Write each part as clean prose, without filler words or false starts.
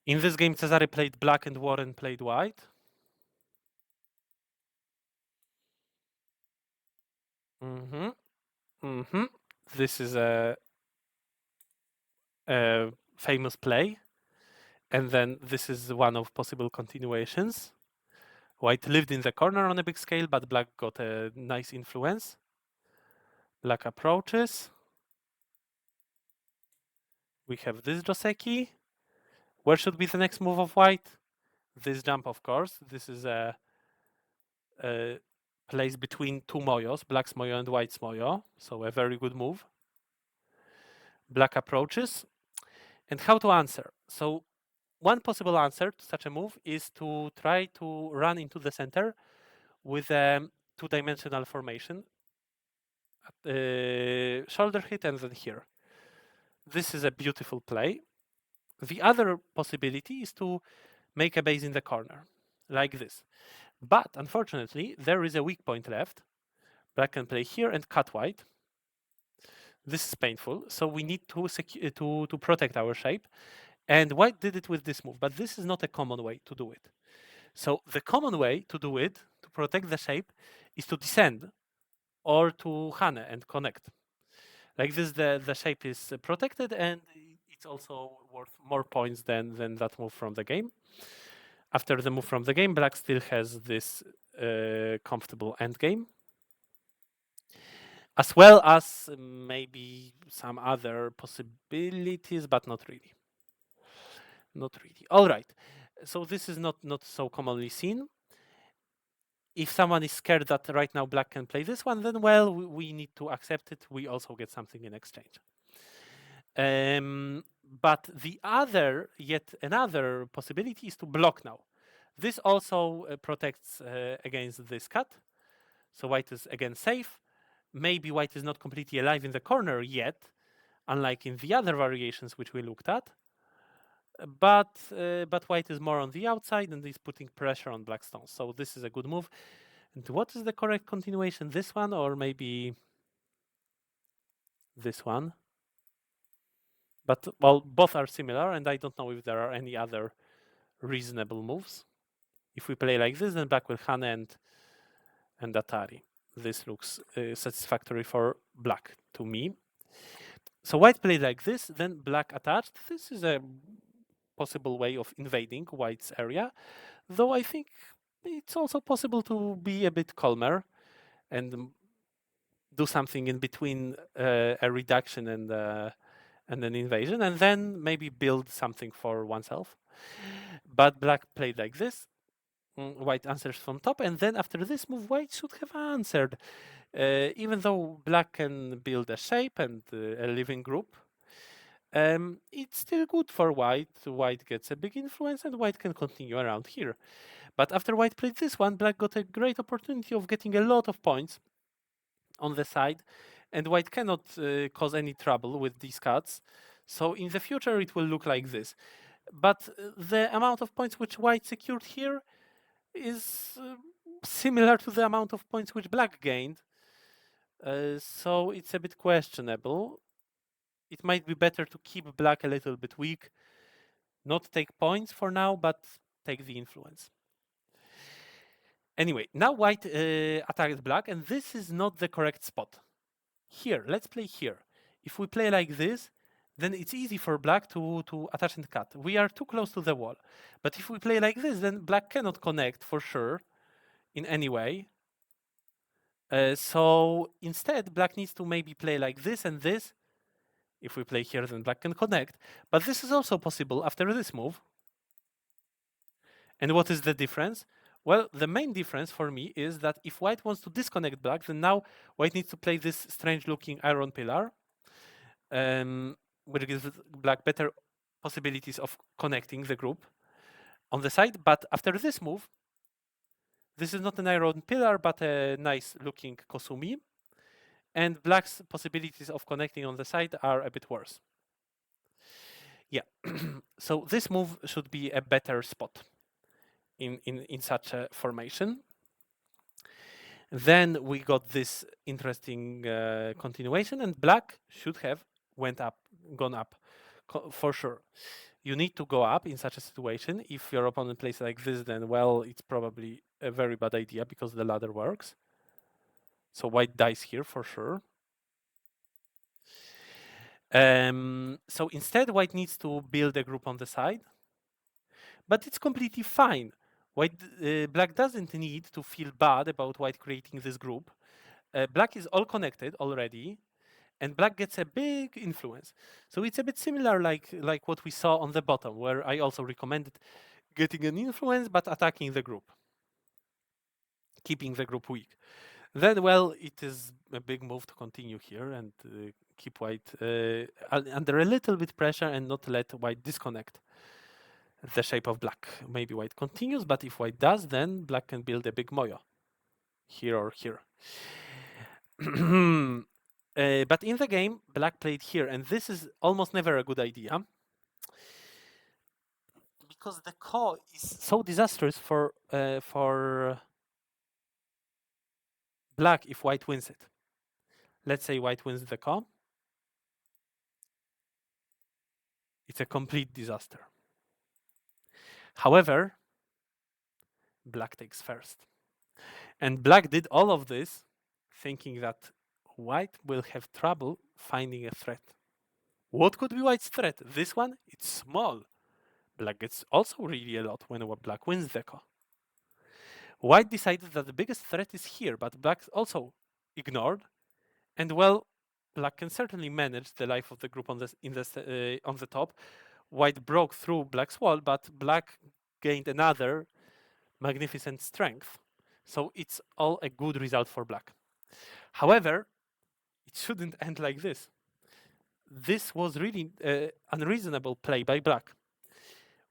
In this game, Cezary played black and Warren played white. This is a famous play. And then this is one of possible continuations. White lived in the corner on a big scale, but black got a nice influence. Black approaches. We have this Joseki. Where should be the next move of white? This jump, of course. This is a place between two Moyos, black's Moyo and white's Moyo. So a very good move. Black approaches. And how to answer? So one possible answer to such a move is to try to run into the center with a two-dimensional formation. Shoulder hit and then here. This is a beautiful play. The other possibility is to make a base in the corner, like this. But unfortunately, there is a weak point left. Black can play here and cut white. This is painful, so we need to protect our shape. And white did it with this move, but this is not a common way to do it. So the common way to do it, to protect the shape, is to descend or to hane and connect. Like this, the shape is protected and it's also worth more points than that move from the game. After the move from the game, black still has this comfortable endgame, as well as maybe some other possibilities, but not really. Not really. All right. So this is not so commonly seen. If someone is scared that right now black can play this one, then well, we need to accept it. We also get something in exchange. But the other, yet another possibility is to block now. This also protects against this cut. So white is again safe. Maybe white is not completely alive in the corner yet, unlike in the other variations which we looked at. But white is more on the outside and is putting pressure on black stones. So this is a good move. And what is the correct continuation? This one or maybe this one? But well, both are similar, and I don't know if there are any other reasonable moves. If we play like this, then black will hane and Atari. This looks satisfactory for black to me. So white played like this, then black attached. This is a possible way of invading white's area, though I think it's also possible to be a bit calmer and do something in between a reduction and an invasion, and then maybe build something for oneself. But black played like this. White answers from top, and then after this move, white should have answered. Even though black can build a shape and a living group, it's still good for white. White gets a big influence, and white can continue around here. But after white played this one, black got a great opportunity of getting a lot of points on the side, and white cannot cause any trouble with these cuts. So in the future, it will look like this. But the amount of points which white secured here is similar to the amount of points which black gained. So it's a bit questionable. It might be better to keep black a little bit weak, not take points for now, but take the influence. Anyway, now white attacked black, and this is not the correct spot. Here, let's play here. If we play like this, then it's easy for black to attach and cut. We are too close to the wall. But if we play like this, then black cannot connect for sure in any way. So instead, black needs to maybe play like this and this. If we play here, then black can connect. But this is also possible after this move. And what is the difference? Well, the main difference for me is that if white wants to disconnect black, then now white needs to play this strange-looking iron pillar, which gives black better possibilities of connecting the group on the side. But after this move, this is not an iron pillar, but a nice-looking Kosumi. And black's possibilities of connecting on the side are a bit worse. Yeah, so this move should be a better spot in such a formation. Then we got this interesting continuation, and black should have gone up for sure. you need to go up in such a situation. If your opponent plays like this, then, well, it's probably a very bad idea because the ladder works. So white dies here for sure. So instead, white needs to build a group on the side, but it's completely fine. Black doesn't need to feel bad about white creating this group. Black is all connected already, and black gets a big influence. So it's a bit similar like what we saw on the bottom, where I also recommended getting an influence but attacking the group, keeping the group weak. Then, well, it is a big move to continue here and keep white under a little bit pressure and not let white disconnect the shape of black. Maybe white continues, but if white does, then black can build a big moyo here or here. But in the game, black played here, and this is almost never a good idea because the ko is so disastrous for black if white wins it. Let's say white wins the ko. It's a complete disaster. However, black takes first. And black did all of this thinking that white will have trouble finding a threat. What could be white's threat? This one? It's small. Black gets also really a lot when black wins the ko. White decided that the biggest threat is here, but black also ignored. And well, black can certainly manage the life of the group on the top. White broke through black's wall, but black gained another magnificent strength. So it's all a good result for black. However, it shouldn't end like this. This was really unreasonable play by black.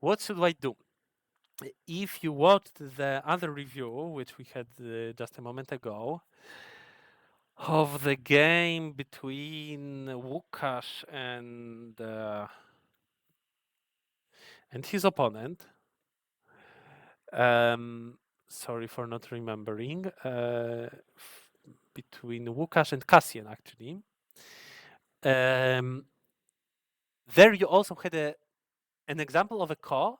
What should white do? If you watched the other review, which we had just a moment ago, of the game between Łukasz and his opponent, sorry for not remembering, between Łukasz and Cassian, actually. There you also had an example of a ko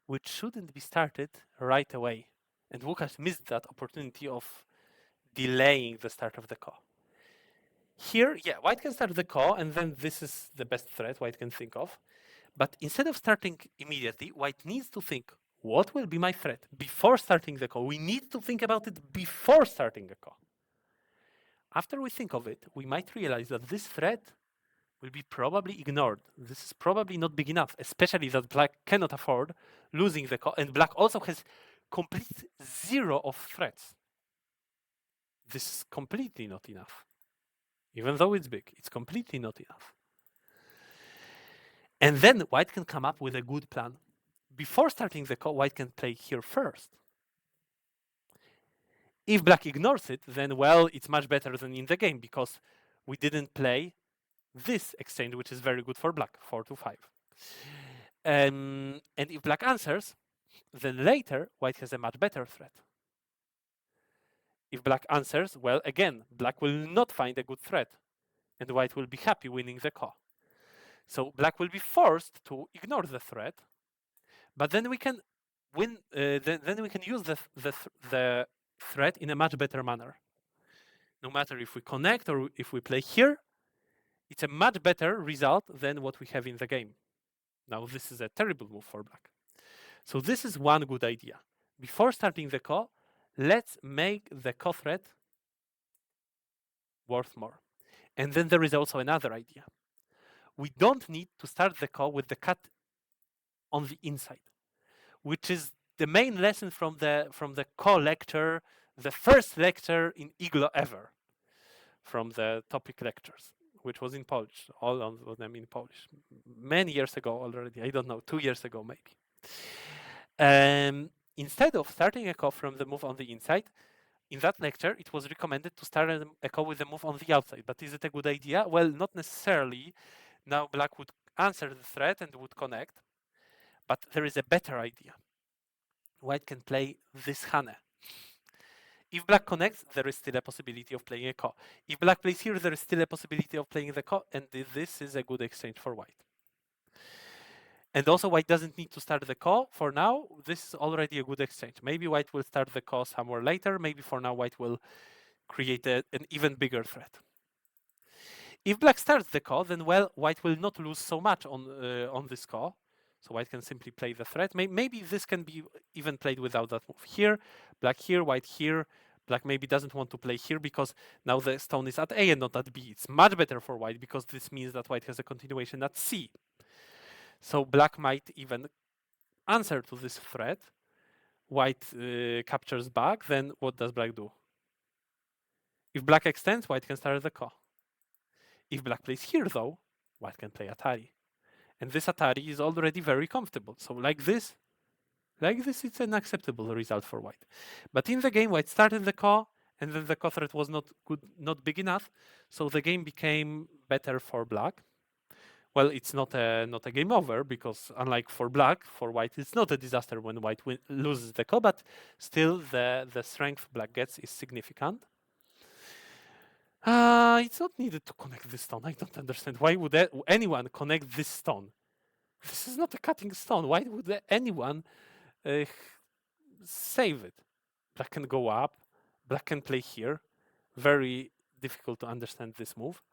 which shouldn't be started right away. And Łukasz missed that opportunity of delaying the start of the ko. Here, yeah, white can start the ko, and then this is the best threat white can think of. But instead of starting immediately, white needs to think, what will be my threat before starting the ko? We need to think about it before starting the ko. After we think of it, we might realize that this threat will be probably ignored. This is probably not big enough, especially that black cannot afford losing the ko, and black also has complete zero of threats. This is completely not enough. Even though it's big, it's completely not enough. And then white can come up with a good plan. Before starting the ko, white can play here first. If black ignores it, then, well, it's much better than in the game because we didn't play this exchange, which is very good for black, 4-5. And if black answers, then later white has a much better threat. If black answers, well, again, black will not find a good threat, and white will be happy winning the ko. So black will be forced to ignore the threat, but then we can win. Then we can use the threat in a much better manner. No matter if we connect or if we play here, it's a much better result than what we have in the game. Now, this is a terrible move for black. So this is one good idea. Before starting the ko, let's make the ko threat worth more. And then there is also another idea. We don't need to start the ko with the cut on the inside, which is the main lesson from the ko lecture, the first lecture in Iglo ever, from the topic lectures, which was in Polish, all of them in Polish, many years ago already. I don't know, 2 years ago maybe. Instead of starting a ko from the move on the inside, in that lecture, it was recommended to start a ko with the move on the outside. But is it a good idea? Well, not necessarily. Now black would answer the threat and would connect. But there is a better idea. White can play this hane. If black connects, there is still a possibility of playing a ko. If black plays here, there is still a possibility of playing the ko, and this is a good exchange for white. And also white doesn't need to start the call for now. This is already a good exchange. Maybe white will start the call somewhere later. Maybe for now white will create an even bigger threat. If black starts the call, then well, white will not lose so much on this call. So white can simply play the threat. Maybe this can be even played without that move. Here, black here, white here. Black maybe doesn't want to play here because now the stone is at A and not at B. It's much better for white because this means that white has a continuation at C. So black might even answer to this threat. White captures back, then what does black do? If black extends, white can start the call. If black plays here though, white can play Atari. And this Atari is already very comfortable. So like this, it's an acceptable result for white. But in the game, white started the call, and then the call threat was not good, not big enough. So the game became better for black. Well, it's not a game over because unlike for black, for white, it's not a disaster when white loses the call, but still the strength black gets is significant. It's not needed to connect this stone. I don't understand. Why would anyone connect this stone? This is not a cutting stone. Why would anyone save it? Black can go up. Black can play here. Very difficult to understand this move.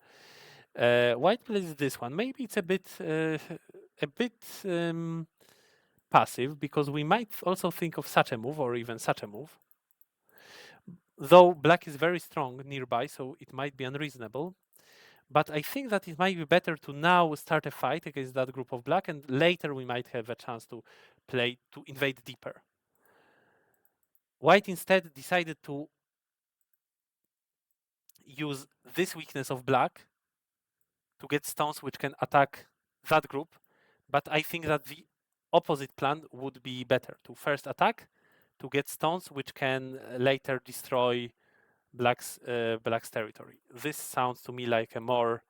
White plays this one. Maybe it's a bit passive because we might also think of such a move or even such a move. Though black is very strong nearby, so it might be unreasonable. But I think that it might be better to now start a fight against that group of black, and later we might have a chance to play to invade deeper. White instead decided to use this weakness of black to get stones which can attack that group. But I think that the opposite plan would be better, to first attack, to get stones which can later destroy black's territory. This sounds to me like a more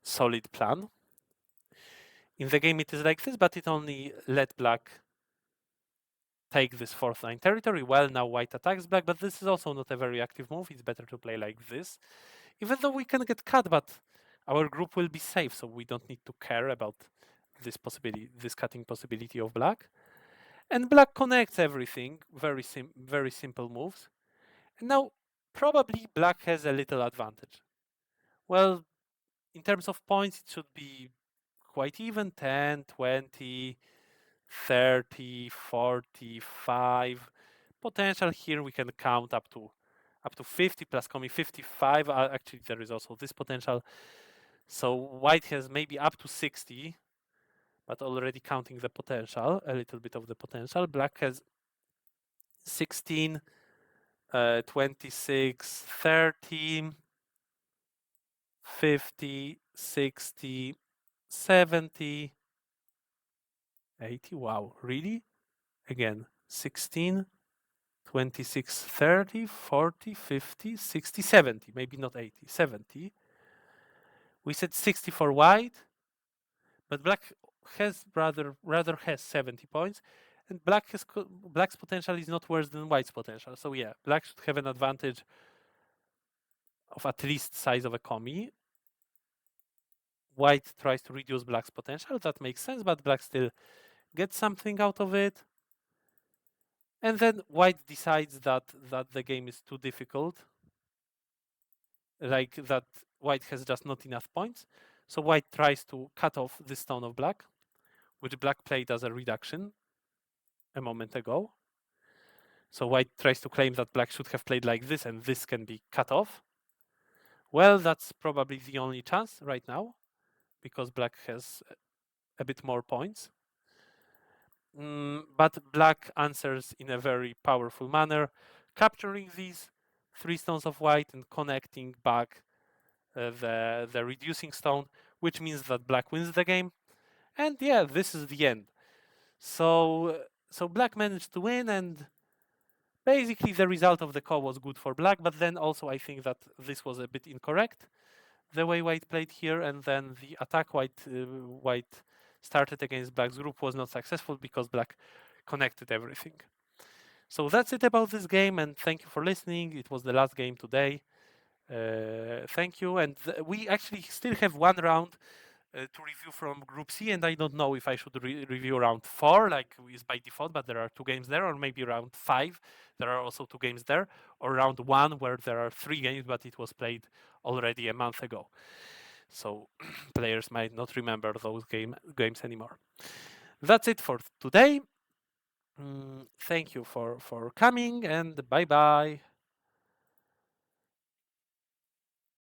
solid plan. In the game it is like this, but it only let black take this fourth line territory. Well, now white attacks black, but this is also not a very active move. It's better to play like this. Even though we can get cut, but our group will be safe, so we don't need to care about this possibility, this cutting possibility of black. And black connects everything, very simple moves. And now probably black has a little advantage. Well, in terms of points, it should be quite even, 10, 20, 30, 45. Potential here we can count up to 50 plus coming 55. Actually, there is also this potential. So white has maybe up to 60, but already counting the potential, a little bit of the potential. Black has 16, 26, 30, 50, 60, 70, 80. Wow, really? Again, 16, 26, 30, 40, 50, 60, 70. Maybe not 80, 70. We said 60 for white, but black has rather has 70 points, and black's potential is not worse than white's potential. So yeah, black should have an advantage of at least size of a commie. White tries to reduce black's potential. That makes sense, but black still gets something out of it. And then white decides that the game is too difficult, like that white has just not enough points. So white tries to cut off the stone of black, which black played as a reduction a moment ago. So white tries to claim that black should have played like this and this can be cut off. Well, that's probably the only chance right now because black has a bit more points. But black answers in a very powerful manner, capturing these 3 stones of white and connecting back the reducing stone, which means that black wins the game. And yeah, this is the end. So black managed to win, and basically the result of the call was good for black, but then also I think that this was a bit incorrect, the way white played here, and then the attack white started against black's group was not successful because black connected everything. So that's it about this game, and thank you for listening. It was the last game today. Thank you, and we actually still have one round to review from Group C, and I don't know if I should review round 4, like is by default, but there are 2 games there, or maybe round 5, there are also 2 games there, or round 1, where there are 3 games, but it was played already a month ago. So players might not remember those games anymore. That's it for today. Thank you for coming, and bye bye.